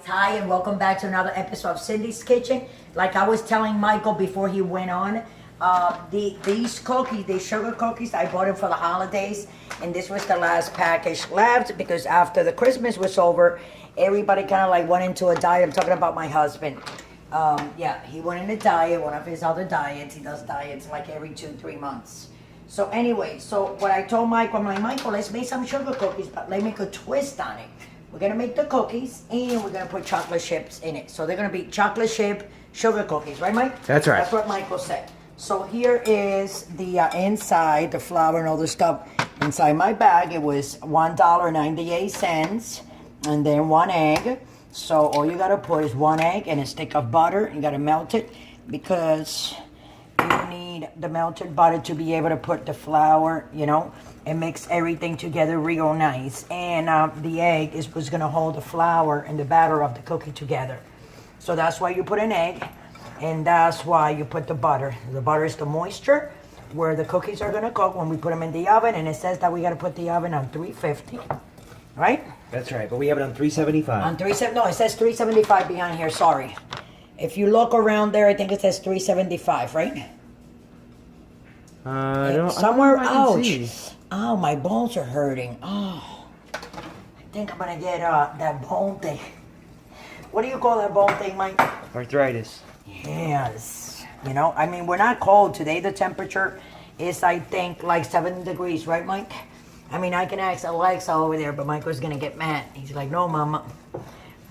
Hi, and welcome back to another episode of Cindy's Kitchen. Like I was telling Michael before he went on, these cookies, these sugar cookies, I bought them for the holidays, and this was the last package left because after the Christmas was over, everybody kind of like went into a diet. I'm talking about my husband. Yeah, he went in a diet, one of his other diets. He does diets like every 2-3 months. So anyway, so what I told Michael, I'm like, Michael, let's make some sugar cookies, but let me make a twist on it. We're gonna make the cookies and we're gonna put chocolate chips in it. So they're gonna be chocolate chip sugar cookies, right, Mike? That's right. That's what Michael said. So here is the inside, the flour and all the stuff inside my bag. It was $1.98 and then 1 egg. So all you gotta put is 1 egg and a stick of butter. You gotta melt it because you need the melted butter to be able to put the flour, you know, and mix everything together real nice. And the egg was gonna hold the flour and the batter of the cookie together. So that's why you put an egg, and that's why you put the butter. The butter is the moisture where the cookies are gonna cook when we put them in the oven, and it says that we gotta put the oven on 350, right? That's right, but we have it on 375. On 370, no, it says 375 behind here, sorry. If you look around there, I think it says 375, right? Somewhere, ouch. Oh, my bones are hurting. Oh, I think I'm gonna get that bone thing. What do you call that bone thing, Mike? Arthritis. Yes. You know, I mean, we're not cold today. The temperature is, I think, like 7 degrees, right, Mike? I mean, I can ask Alexa over there, but Michael's gonna get mad. He's like, no, Mama.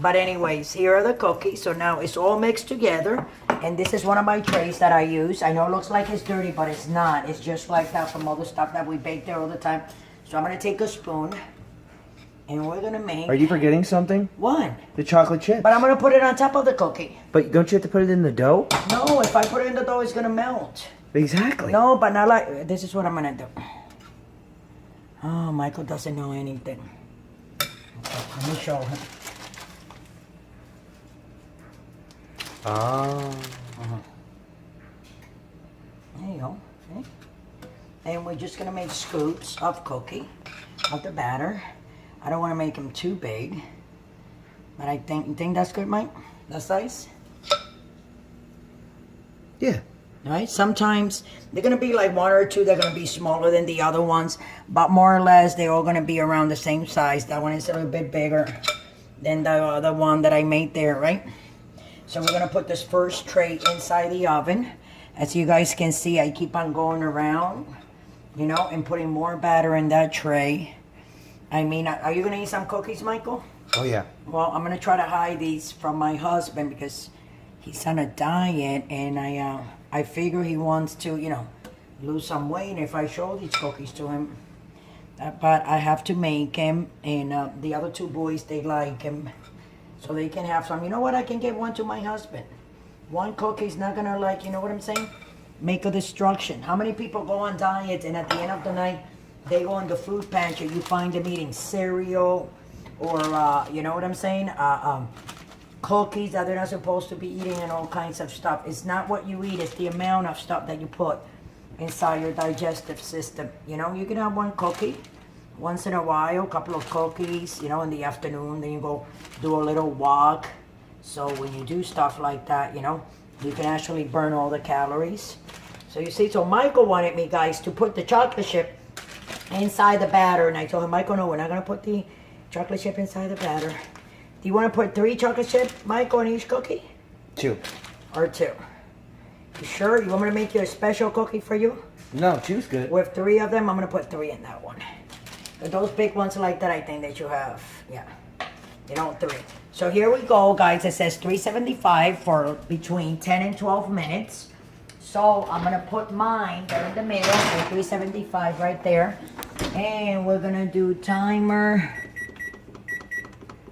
But anyways, here are the cookies. So now it's all mixed together. And this is one of my trays that I use. I know it looks like it's dirty, but it's not. It's just like that from all the stuff that we bake there all the time. So I'm going to take a spoon. And we're going to make... Are you forgetting something? What? The chocolate chip. But I'm going to put it on top of the cookie. But don't you have to put it in the dough? No, if I put it in the dough, it's going to melt. Exactly. No, but not like... This is what I'm going to do. Oh, Michael doesn't know anything. Okay, let me show him. Oh. There you go. See? And we're just gonna make scoops of cookie, of the batter. I don't want to make them too big, but I think, you think that's good, Mike? That size? Yeah. Right? Sometimes they're gonna be like 1 or 2. They're gonna be smaller than the other ones, but more or less they're all gonna be around the same size. That one is a little bit bigger than the other one that I made there, right? So we're gonna put this first tray inside the oven. As you guys can see, I keep on going around, you know, and putting more batter in that tray. I mean, are you gonna eat some cookies, Michael? Oh, yeah. Well, I'm gonna try to hide these from my husband because he's on a diet, and I figure he wants to, you know, lose some weight if I show these cookies to him. But I have to make him, and the other 2 boys, they like him. So they can have some. You know what? I can get one to my husband. 1 cookie's not gonna, like, you know what I'm saying? Make a destruction. How many people go on diets and at the end of the night, they go in the food pantry, you find them eating cereal or, you know what I'm saying? Cookies that they're not supposed to be eating and all kinds of stuff. It's not what you eat, it's the amount of stuff that you put inside your digestive system. You know, you can have 1 cookie. Once in a while, a couple of cookies, you know, in the afternoon, then you go do a little walk. So when you do stuff like that, you know, you can actually burn all the calories. So you see, so Michael wanted me, guys, to put the chocolate chip inside the batter. And I told him, Michael, no, we're not going to put the chocolate chip inside the batter. Do you want to put 3 chocolate chips, Michael, on each cookie? 2. Or 2? You sure? You want me to make you a special cookie for you? No, 2's good. With 3 of them, I'm going to put 3 in that one. Those big ones like that, I think that you have, yeah, you know, 3. So here we go, guys. It says 375 for between 10 and 12 minutes. So I'm gonna put mine there in the middle, so 375 right there. And we're gonna do timer.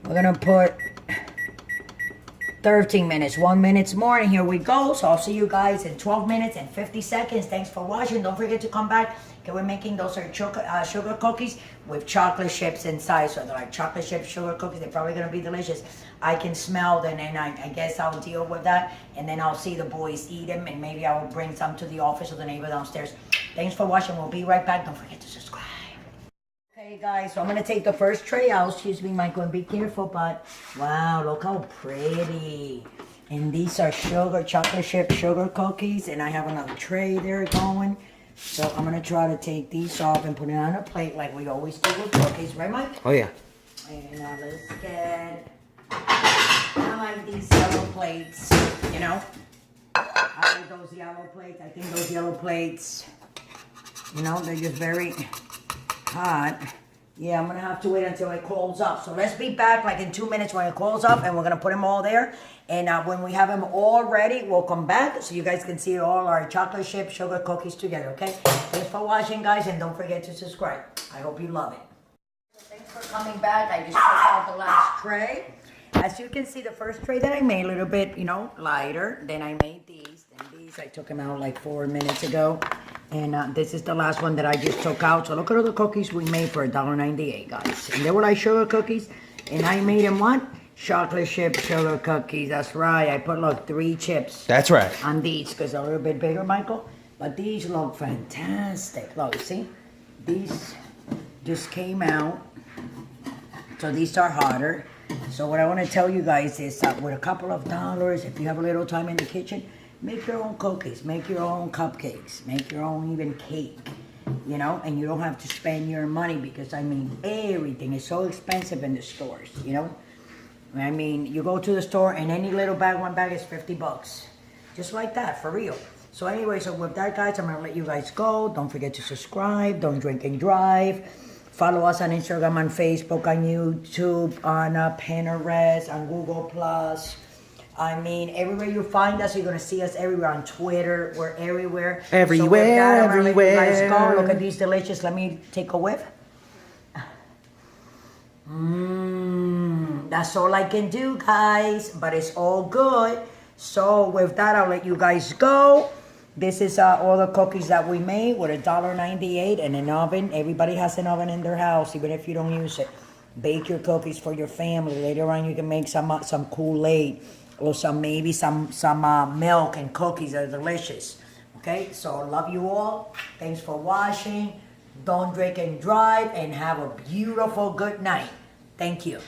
We're gonna put 13 minutes, 1 minute more, and here we go. So I'll see you guys in 12 minutes and 50 seconds. Thanks for watching. Don't forget to come back. Okay, we're making those sugar cookies with chocolate chips inside. So they're like chocolate chip sugar cookies. They're probably gonna be delicious. I can smell them, and I guess I'll deal with that. And then I'll see the boys eat them, and maybe I will bring some to the office or the neighbor downstairs. Thanks for watching. We'll be right back. Don't forget to subscribe. Okay, Okay, guys, so I'm gonna take the first tray out. Excuse me, Michael, and be careful, but wow, look how pretty. And these are chocolate chip sugar cookies, and I have another tray there going. So I'm gonna try to take these off and put it on a plate like we always do with cookies, right, Mike? Oh yeah. And let's get, I like these yellow plates, you know? I like those yellow plates. I think those yellow plates, you know, they're just very hot. Yeah, I'm gonna have to wait until it cools up. So let's be back like in 2 minutes when it cools up, and we're gonna put them all there. And when we have them all ready, we'll come back so you guys can see all our chocolate chip sugar cookies together, okay? Thanks for watching, guys, and don't forget to subscribe. I hope you love it. Thanks for coming back. I just took out the last tray. As you can see, the first tray that I made a little bit, you know, lighter. Then I made these. Then these, I took them out like 4 minutes ago. And this is the last one that I just took out. So look at all the cookies we made for $1.98, guys. And they were like sugar cookies. And I made them what? Chocolate chip sugar cookies. That's right. I put, look, 3 chips. That's right. On these because they're a little bit bigger, Michael. But these look fantastic. Look, see? These just came out. So these are hotter. So what I want to tell you guys is that with a couple of dollars, if you have a little time in the kitchen, make your own cookies, make your own cupcakes, make your own even cake, you know, and you don't have to spend your money because, I mean, everything is so expensive in the stores, you know. I mean, you go to the store and any little bag, one bag is 50 bucks. Just like that, for real. So anyway, so with that, guys, I'm going to let you guys go. Don't forget to subscribe. Don't drink and drive. Follow us on Instagram, on Facebook, on YouTube, on Pinterest, on Google+. I mean, everywhere you find us, you're going to see us everywhere. On Twitter, we're everywhere. Everywhere, so with that, I'm gonna everywhere. let you guys go. Look at these delicious. Let me take a whiff. That's all I can do, guys. But it's all good. So with that, I'll let you guys go. This is all the cookies that we made with $1.98 and an oven. Everybody has an oven in their house, even if you don't use it. Bake your cookies for your family. Later on, you can make some Kool-Aid or maybe some milk and cookies that are delicious. Okay, so love you all. Thanks for watching. Don't drink and drive, and have a beautiful good night. Thank you.